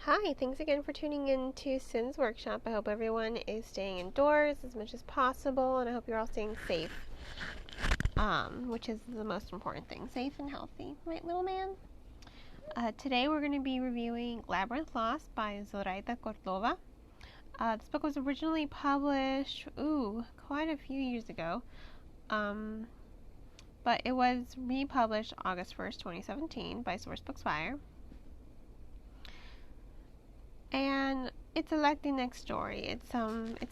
Hi, thanks again for tuning in to Sin's Workshop. I hope everyone is staying indoors as much as possible, and I hope you're all staying safe, which is the most important thing, safe and healthy, right, little man? Today we're going to be reviewing Labyrinth Lost by Zoraida Córdova. This book was originally published, quite a few years ago, but it was republished August 1st, 2017 by Sourcebooks Fire. And it's a Latinx story. It's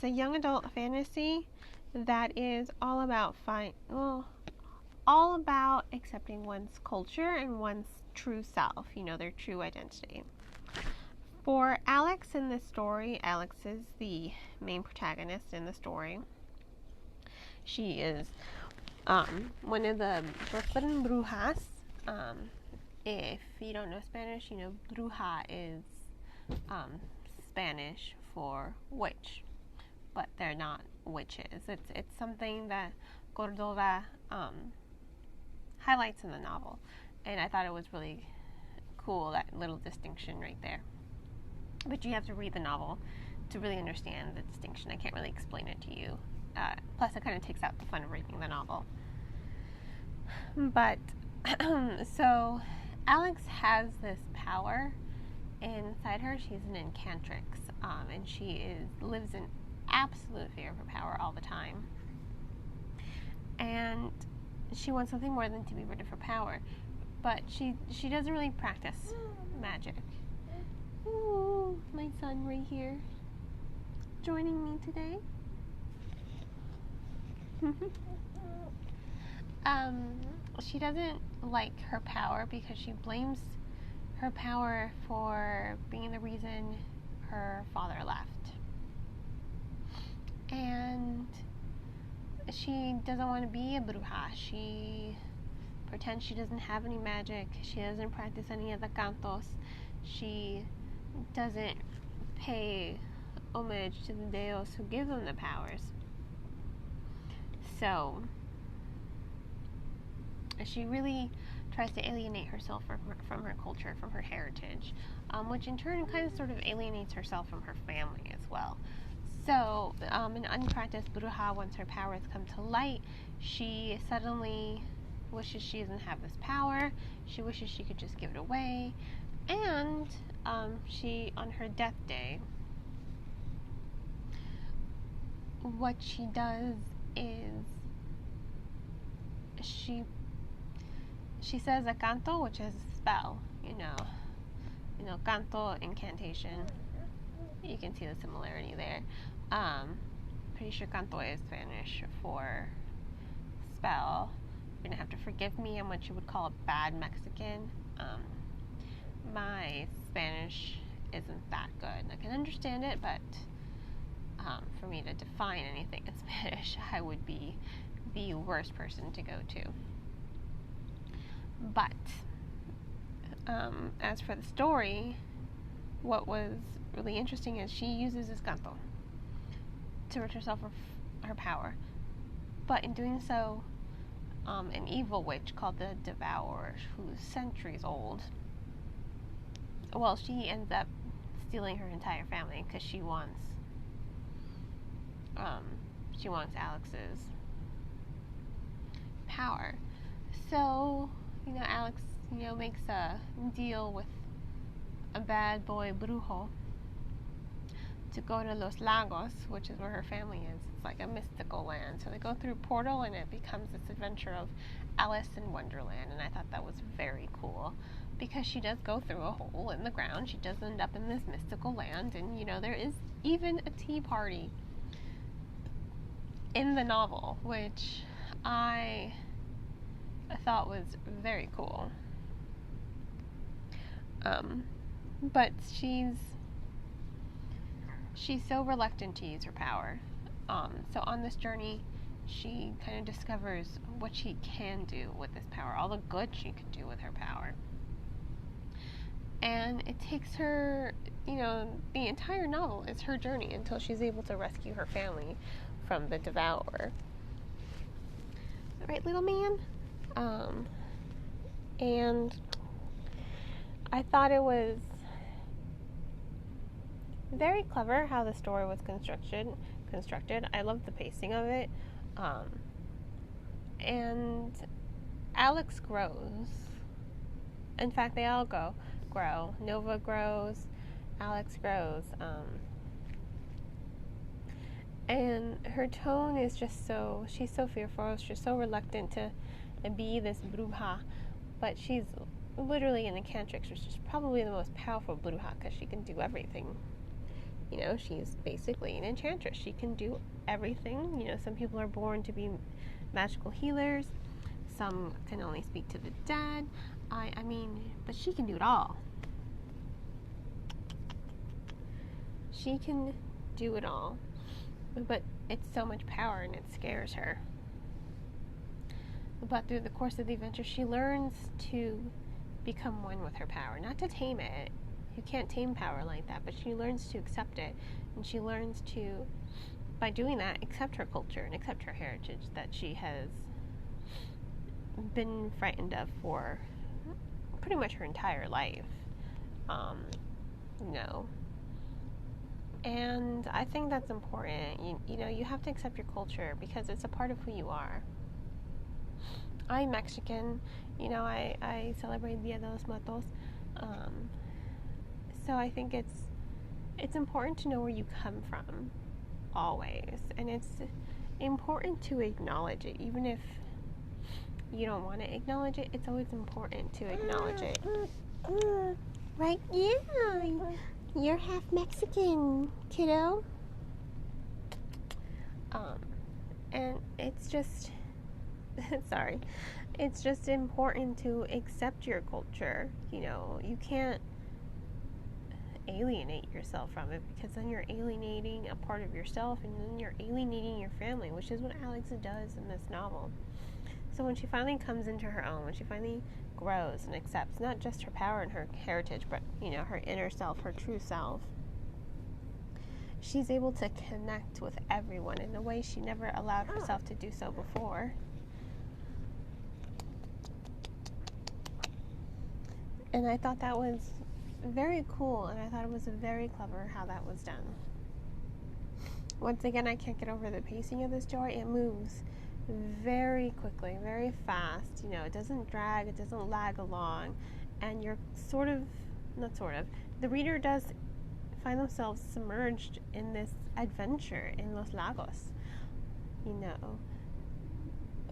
a young adult fantasy that is all about accepting one's culture and one's true self, their true identity. For Alex in this story, Alex is the main protagonist in the story. She is one of the Brooklyn brujas. If you don't know Spanish, bruja is Spanish for witch, but they're not witches. It's something that Córdova highlights in the novel, and I thought it was really cool, that little distinction right there. But you have to read the novel to really understand the distinction. I can't really explain it to you. Plus, it kind of takes out the fun of reading the novel. But so Alex has this power inside her. She's an enchantrix, and she lives in absolute fear of her power all the time. And she wants something more than to be rid of her power, but she doesn't really practice magic. Ooh, my son right here, joining me today. She doesn't like her power because she blames her power for being the reason her father left. And she doesn't want to be a bruja. She pretends she doesn't have any magic. She doesn't practice any of the cantos. She doesn't pay homage to the deos who give them the powers. So she really tries to alienate herself from her culture, from her heritage, which in turn kind of sort of alienates herself from her family as well. So an unpracticed bruja, once her powers come to light, she suddenly wishes she doesn't have this power. She wishes she could just give it away. And she, on her death day, what she does is she says a canto, which is a spell, canto, incantation. You can see the similarity there. Pretty sure canto is Spanish for spell. You're gonna have to forgive me. I'm what you would call a bad Mexican. My Spanish isn't that good. I can understand it, but for me to define anything in Spanish, I would be the worst person to go to. But as for the story, what was really interesting is she uses this canto to rid herself of her power. But in doing so, an evil witch called the Devourer, who's centuries old, she ends up stealing her entire family because she wants Alex's power. So Alex, makes a deal with a bad boy brujo to go to Los Lagos, which is where her family is. It's like a mystical land. So they go through a portal, and it becomes this adventure of Alice in Wonderland. And I thought that was very cool, because she does go through a hole in the ground. She does end up in this mystical land, and there is even a tea party in the novel, which I thought was very cool. But she's so reluctant to use her power. So on this journey, she kind of discovers what she can do with this power, all the good she can do with her power. And it takes her, the entire novel is her journey until she's able to rescue her family from the Devourer. All right, little man? And I thought it was very clever how the story was constructed. I love the pacing of it. And Alex grows. In fact, they all grow. Nova grows. Alex grows. And her tone is just so, she's so fearful. She's so reluctant to be this bruja. But she's literally an enchantrix, which is probably the most powerful bruja because she can do everything. You know, she's basically an enchantress. She can do everything. You know, some people are born to be magical healers. Some can only speak to the dead. I mean, but she can do it all. She can do it all. But it's so much power and it scares her. But through the course of the adventure, she learns to become one with her power. Not to tame it. You can't tame power like that, but she learns to accept it. And she learns to, by doing that, accept her culture and accept her heritage that she has been frightened of for pretty much her entire life. You know. And I think that's important. You know, you have to accept your culture because it's a part of who you are. I'm Mexican. You know, I celebrate Dia de los Muertos. So I think it's important to know where you come from, always. And it's important to acknowledge it. Even if you don't want to acknowledge it, it's always important to acknowledge it. Right? Yeah. You're half Mexican, kiddo. And it's just, sorry, it's just important to accept your culture. You know, you can't alienate yourself from it because then you're alienating a part of yourself and then you're alienating your family, which is what Alex does in this novel. So when she finally comes into her own, when she finally grows and accepts not just her power and her heritage, but, you know, her inner self, her true self, she's able to connect with everyone in a way she never allowed herself to do so before. And I thought that was very cool, and I thought it was very clever how that was done. Once again, I can't get over the pacing of this story. It moves very quickly, very fast. You know, it doesn't drag, it doesn't lag along, and you're the reader does find themselves submerged in this adventure in Los Lagos. You know,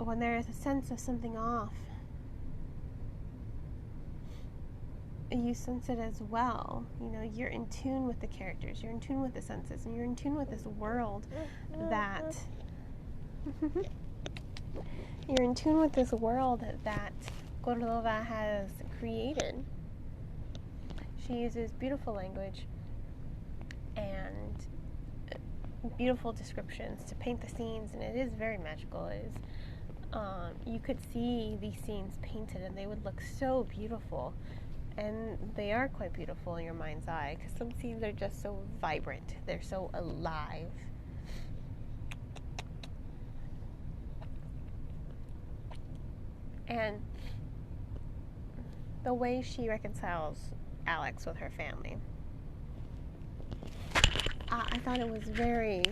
when there is a sense of something off, you sense it as well. You know, you're in tune with the characters, you're in tune with the senses, and you're in tune with this world that you're in tune with this world that Córdova has created. She uses beautiful language and beautiful descriptions to paint the scenes, and it is very magical. It is, you could see these scenes painted and they would look so beautiful, and they are quite beautiful in your mind's eye because some scenes are just so vibrant, they're so alive. And the way she reconciles Alex with her family, I thought it was very,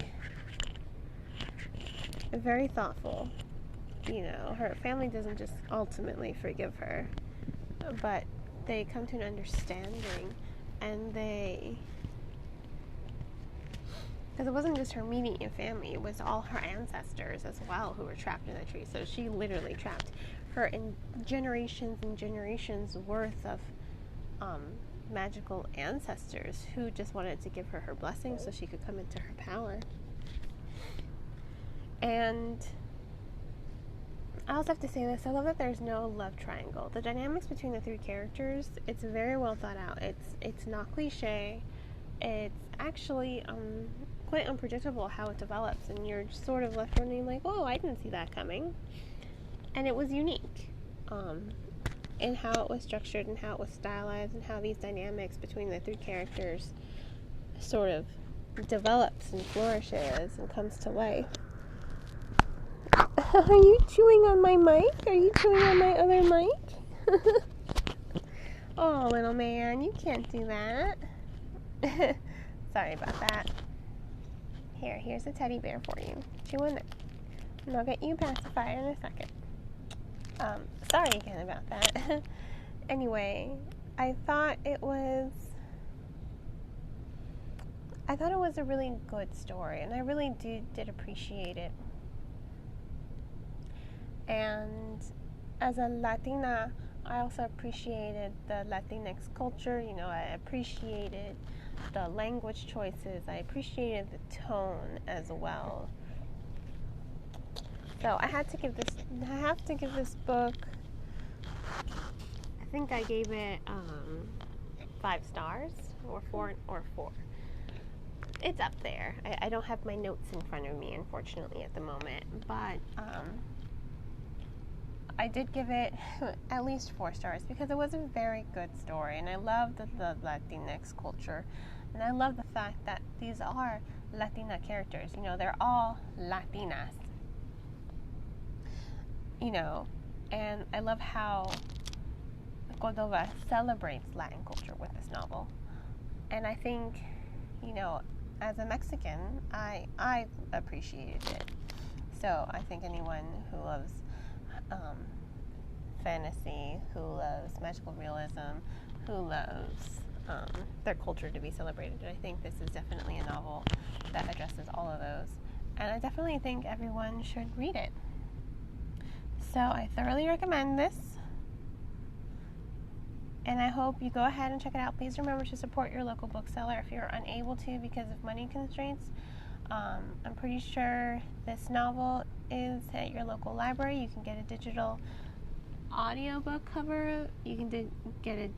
very thoughtful. You know, her family doesn't just ultimately forgive her, but they come to an understanding, and because it wasn't just her immediate family, it was all her ancestors as well who were trapped in the tree. So she literally trapped her in generations and generations worth of magical ancestors who just wanted to give her her blessing so she could come into her power. And I also have to say this, I love that there's no love triangle. The dynamics between the three characters, it's very well thought out. It's not cliche. It's actually quite unpredictable how it develops, and you're sort of left wondering like, oh, I didn't see that coming. And it was unique in how it was structured and how it was stylized and how these dynamics between the three characters sort of develops and flourishes and comes to life. Are you chewing on my mic? Are you chewing on my other mic? Oh, little man, you can't do that. Sorry about that. Here's a teddy bear for you. Chew on it. And I'll get you a pacifier in a second. Sorry again about that. Anyway, I thought it was a really good story, and I really did appreciate it. And as a Latina, I also appreciated the Latinx culture. You know, I appreciated the language choices. I appreciated the tone as well. So I have to give this book, I think I gave it 5 stars, or 4. It's up there. I don't have my notes in front of me, unfortunately, at the moment, but I did give it at least 4 stars because it was a very good story, and I love the Latinx culture, and I love the fact that these are Latina characters. You know, they're all Latinas. You know, and I love how Córdova celebrates Latin culture with this novel. And I think, you know, as a Mexican, I appreciated it. So I think anyone who loves fantasy, who loves magical realism, who loves their culture to be celebrated, I think this is definitely a novel that addresses all of those. And I definitely think everyone should read it. So I thoroughly recommend this, and I hope you go ahead and check it out. Please remember to support your local bookseller if you're unable to because of money constraints. I'm pretty sure this novel is at your local library. You can get a digital audiobook cover. You can get a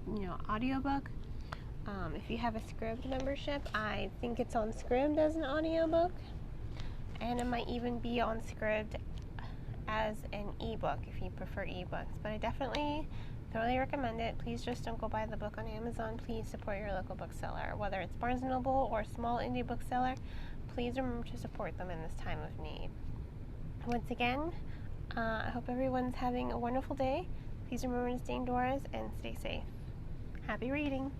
audiobook. If you have a Scribd membership, I think it's on Scribd as an audiobook, and it might even be on Scribd as an ebook if you prefer ebooks. But I definitely thoroughly recommend it. Please just don't go buy the book on Amazon. Please support your local bookseller, whether it's Barnes & Noble or a small indie bookseller. Please remember to support them in this time of need. Once again, I hope everyone's having a wonderful day. Please remember to stay indoors and stay safe. Happy reading!